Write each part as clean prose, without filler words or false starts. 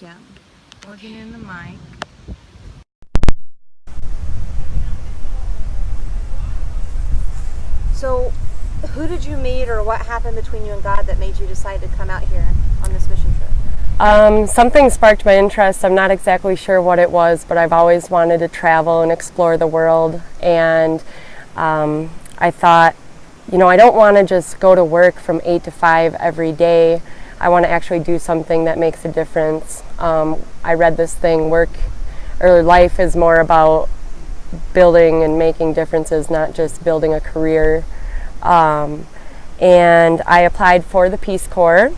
Yeah, plugging in the mic. So, who did you meet, or what happened between you and God that made you decide to come out here on this mission trip? Something sparked my interest. I'm not exactly sure what it was, but I've always wanted to travel and explore the world. And I thought, I don't want to just go to work from 8 to 5 every day. I want to actually do something that makes a difference. I read this thing, life is more about building and making differences, not just building a career. And I applied for the Peace Corps.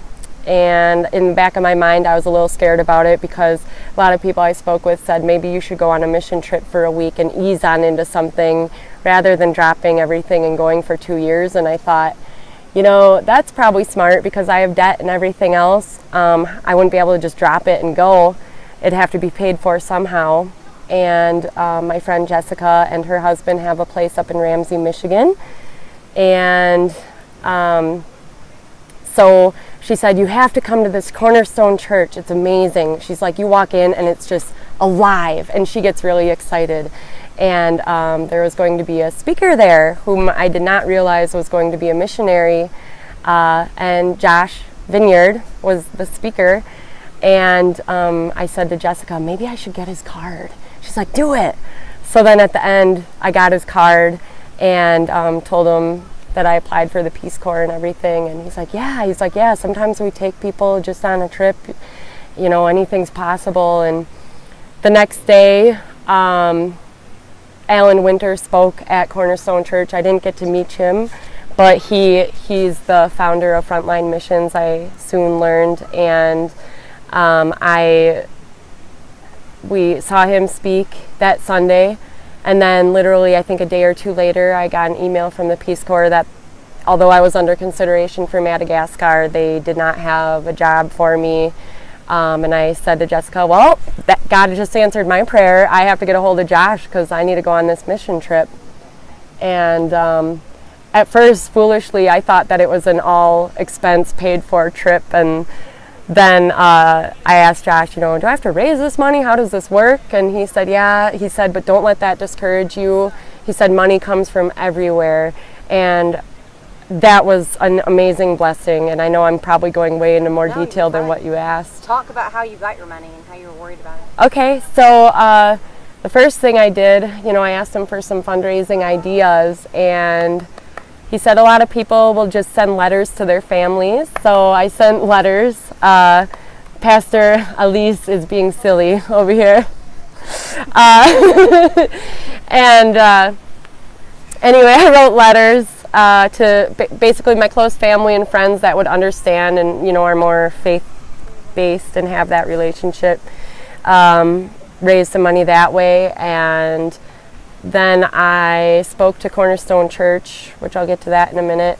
And in the back of my mind, I was a little scared about it because a lot of people I spoke with said maybe you should go on a mission trip for a week and ease on into something rather than dropping everything and going for 2 years. And I thought, that's probably smart because I have debt and everything else. I wouldn't be able to just drop it and go. It'd have to be paid for somehow. And my friend Jessica and her husband have a place up in Ramsey, Michigan. And so she said, you have to come to this Cornerstone Church. It's amazing. She's like, you walk in and it's just alive. And she gets really excited. And there was going to be a speaker there whom I did not realize was going to be a missionary. And Josh Vineyard was the speaker. And I said to Jessica, maybe I should get his card. She's like, do it. So then at the end, I got his card and told him that I applied for the Peace Corps and everything. And he's like, yeah, sometimes we take people just on a trip, anything's possible. And the next day, Alan Winter spoke at Cornerstone Church. I didn't get to meet him, but he's the founder of Frontline Missions, I soon learned. And we saw him speak that Sunday. And then literally, I think a day or two later, I got an email from the Peace Corps that although I was under consideration for Madagascar, they did not have a job for me. And I said to Jessica, well, God just answered my prayer. I have to get a hold of Josh because I need to go on this mission trip. And at first, foolishly, I thought that it was an all expense paid for trip. And then I asked Josh, do I have to raise this money? How does this work? And he said, yeah. He said, but don't let that discourage you. He said, money comes from everywhere. And that was an amazing blessing. And I know I'm probably going way into more detail than what you asked. Talk about how you got your money and how you were worried about it. Okay, so the first thing I did, I asked him for some fundraising ideas. And he said a lot of people will just send letters to their families. So I sent letters. Pastor Elise is being silly over here. And anyway, I wrote letters to basically my close family and friends that would understand and, are more faith-based and have that relationship. Raised some money that way. And then I spoke to Cornerstone Church, which I'll get to that in a minute.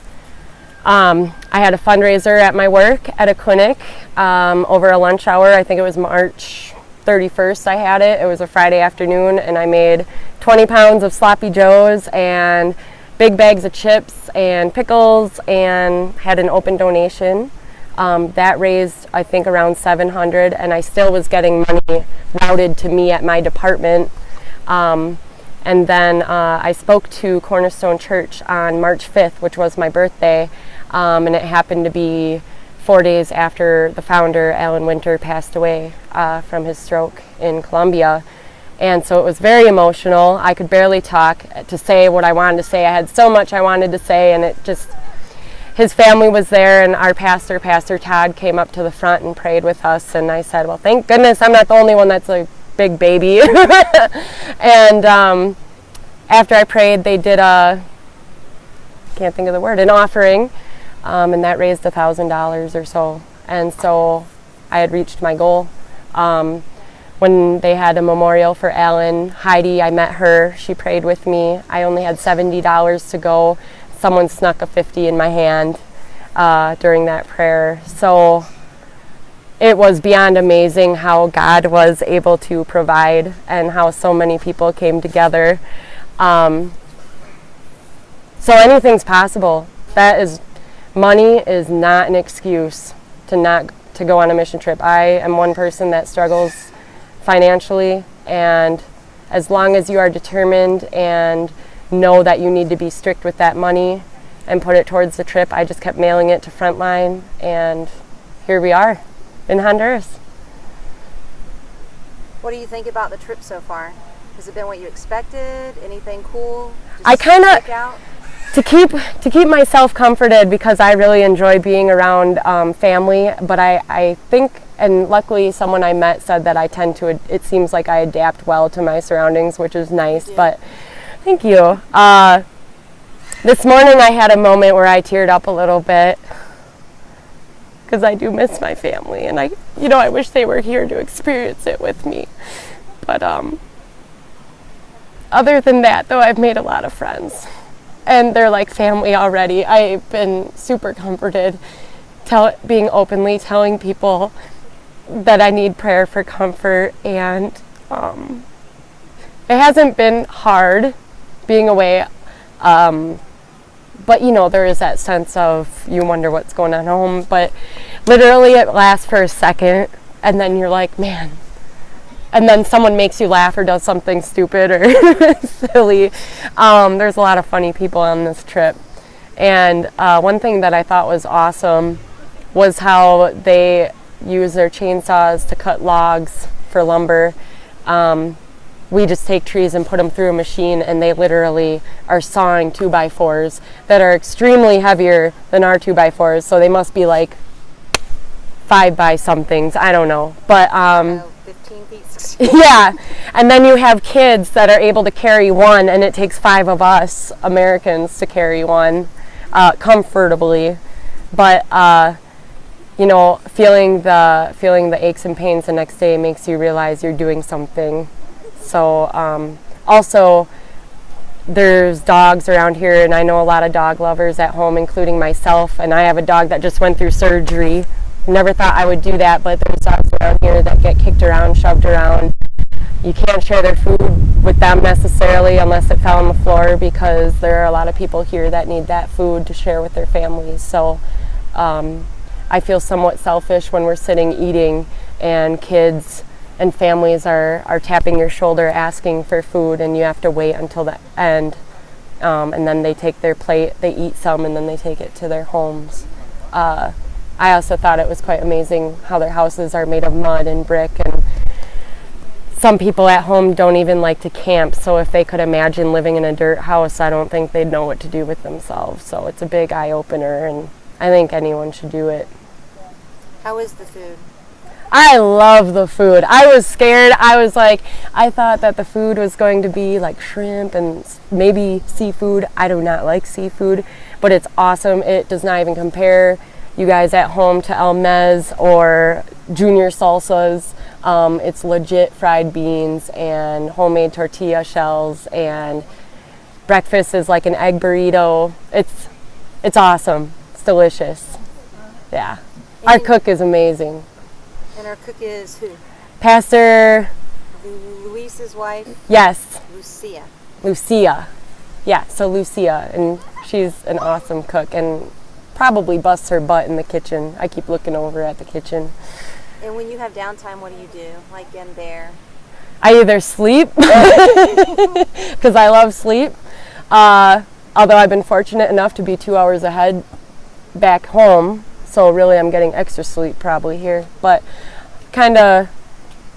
I had a fundraiser at my work at a clinic over a lunch hour. I think it was March 31st I had it. It was a Friday afternoon, and I made 20 pounds of sloppy joes and big bags of chips and pickles and had an open donation. That raised, I think, around $700, and I still was getting money routed to me at my department. And then I spoke to Cornerstone Church on March 5th, which was my birthday, and it happened to be 4 days after the founder, Alan Winter, passed away from his stroke in Colombia. And so it was very emotional. I could barely talk to say what I wanted to say. I had so much I wanted to say, and his family was there, and our pastor, Pastor Todd, came up to the front and prayed with us. And I said, well, thank goodness I'm not the only one that's a big baby. And after I prayed, they did an offering, and that raised $1,000 or so. And so I had reached my goal. When they had a memorial for Alan, Heidi, I met her. She prayed with me. I only had $70 to go. Someone snuck a 50 in my hand during that prayer. So it was beyond amazing how God was able to provide and how so many people came together. So anything's possible. Money is not an excuse to not to go on a mission trip. I am one person that struggles financially, and as long as you are determined and know that you need to be strict with that money and put it towards the trip, I just kept mailing it to Frontline, and here we are in Honduras. What do you think about the trip so far? Has it been what you expected? Anything cool? I kind of, stick out? to keep myself comforted, because I really enjoy being around family, but I think, and luckily someone I met said that I tend to, it seems like I adapt well to my surroundings, which is nice, but thank you. This morning I had a moment where I teared up a little bit, because I do miss my family, and I wish they were here to experience it with me. But other than that, though, I've made a lot of friends, and they're like family already. I've been super comforted, being openly telling people that I need prayer for comfort, and it hasn't been hard being away. But there is that sense of you wonder what's going on at home, but literally it lasts for a second, and then you're like, man. And then someone makes you laugh or does something stupid or silly. There's a lot of funny people on this trip. And one thing that I thought was awesome was how they use their chainsaws to cut logs for lumber. We just take trees and put them through a machine, and they literally are sawing 2x4s that are extremely heavier than our 2x4s, so they must be like 5 by somethings, I don't know. But 15 feet. yeah, and then you have kids that are able to carry one, and it takes 5 of us Americans to carry one comfortably. But feeling the aches and pains the next day makes you realize you're doing something. So also, there's dogs around here, and I know a lot of dog lovers at home, including myself, and I have a dog that just went through surgery. Never thought I would do that, but there's dogs around here that get kicked around, shoved around. You can't share their food with them necessarily unless it fell on the floor, because there are a lot of people here that need that food to share with their families. So I feel somewhat selfish when we're sitting eating and kids and families are tapping your shoulder asking for food, and you have to wait until the end, and then they take their plate, they eat some, and then they take it to their homes. I also thought it was quite amazing how their houses are made of mud and brick, and some people at home don't even like to camp, so if they could imagine living in a dirt house, I don't think they'd know what to do with themselves. So it's a big eye-opener, and I think anyone should do it. How is the food? I love the food. I was scared. I thought that the food was going to be like shrimp and maybe seafood. I do not like seafood, but it's awesome. It does not even compare, you guys at home, to El Mez or Junior Salsas. It's legit fried beans and homemade tortilla shells, and breakfast is like an egg burrito. It's awesome. It's delicious. Yeah. Our cook is amazing. And our cook is who? Pastor Luis's wife? Yes. Lucia. Yeah, so Lucia, and she's an awesome cook and probably busts her butt in the kitchen. I keep looking over at the kitchen. And when you have downtime, what do you do? Like in there? I either sleep, because I love sleep, although I've been fortunate enough to be 2 hours ahead back home, so really I'm getting extra sleep probably here, but kind of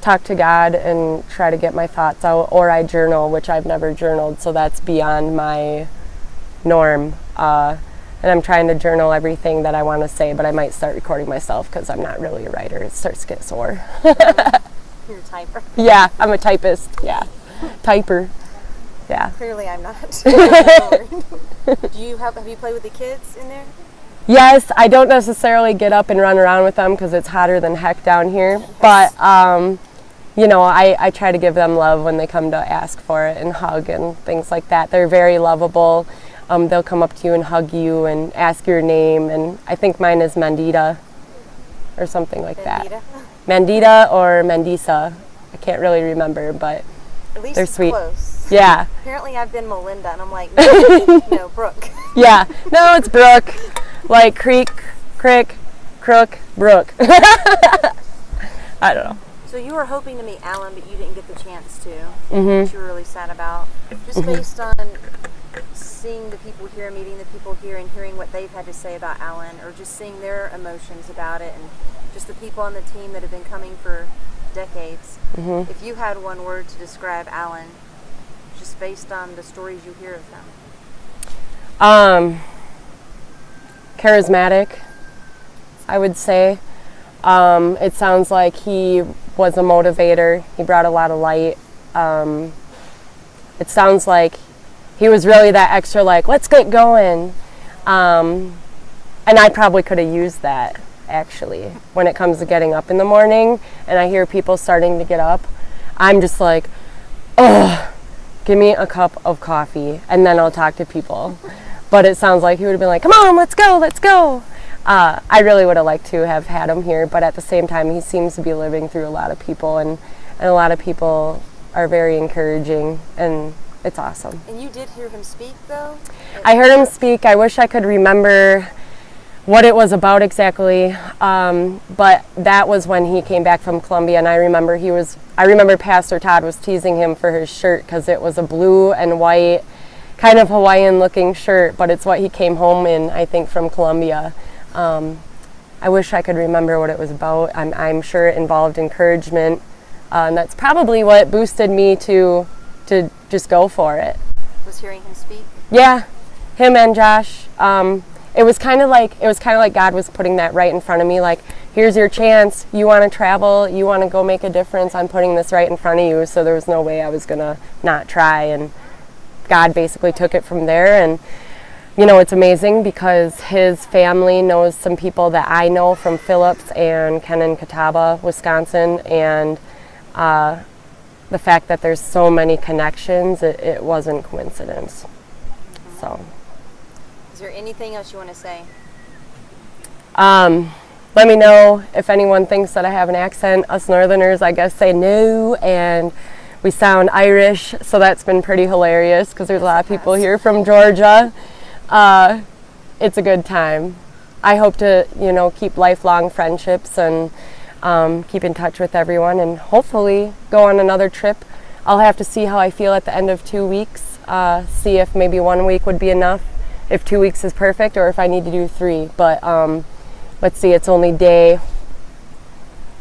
talk to God and try to get my thoughts out, or I journal, which I've never journaled, so that's beyond my norm. And I'm trying to journal everything that I want to say, but I might start recording myself because I'm not really a writer. It starts to get sore. You're a typer. Yeah, I'm a typist. Yeah, typer. Yeah. Clearly I'm not. Have you played with the kids in there? Yes, I don't necessarily get up and run around with them because it's hotter than heck down here. But, I try to give them love when they come to ask for it and hug and things like that. They're very lovable. They'll come up to you and hug you and ask your name. And I think mine is Mandita or something like that. Mandita or Mandisa. I can't really remember, but at least they're it's sweet. Close. Yeah. Apparently I've been Melinda, and I'm like, no, Brooke. Yeah. No, it's Brooke. Like creek, crick, crook, Brooke. I don't know. So you were hoping to meet Alan, but you didn't get the chance to. Mm-hmm. Which you were really sad about. Just based on seeing the people here, meeting the people here, and hearing what they've had to say about Alan, or just seeing their emotions about it, and just the people on the team that have been coming for decades. Mm-hmm. If you had one word to describe Alan, just based on the stories you hear of him. Charismatic, I would say. It sounds like he was a motivator. He brought a lot of light. It sounds like he was really that extra, like, let's get going. And I probably could have used that, actually, when it comes to getting up in the morning and I hear people starting to get up. I'm just like, oh, give me a cup of coffee and then I'll talk to people. But it sounds like he would have been like, come on, let's go, let's go. I really would have liked to have had him here, but at the same time, he seems to be living through a lot of people, and a lot of people are very encouraging, and it's awesome. And you did hear him speak, though? I heard him speak. I wish I could remember what it was about exactly, but that was when he came back from Colombia, and I remember Pastor Todd was teasing him for his shirt because it was a blue and white, kind of Hawaiian-looking shirt, but it's what he came home in, I think, from Colombia. I wish I could remember what it was about. I'm sure it involved encouragement, and that's probably what boosted me to just go for it. Was hearing him speak? Yeah, him and Josh. It was kind of like God was putting that right in front of me. Like, here's your chance. You want to travel. You want to go make a difference. I'm putting this right in front of you. So there was no way I was gonna not try. And God basically took it from there. And you know, it's amazing because his family knows some people that I know from Phillips and Catawba, Wisconsin, and the fact that there's so many connections, it wasn't coincidence. So. Is there anything else you want to say? Let me know if anyone thinks that I have an accent. Us Northerners, I guess, say no, and we sound Irish, so that's been pretty hilarious because there's a lot of people here from Georgia. It's a good time. I hope to, keep lifelong friendships and keep in touch with everyone and hopefully go on another trip. I'll have to see how I feel at the end of 2 weeks, see if maybe 1 week would be enough, if 2 weeks is perfect, or if I need to do 3. But let's see, it's only day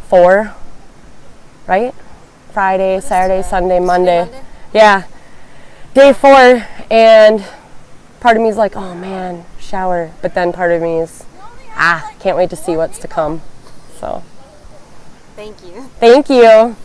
4, right? Friday, Saturday, Sunday, Monday. Yeah, day 4, and part of me is like, oh man, shower. But then part of me is, can't wait to see what's to come. So. Thank you. Thank you.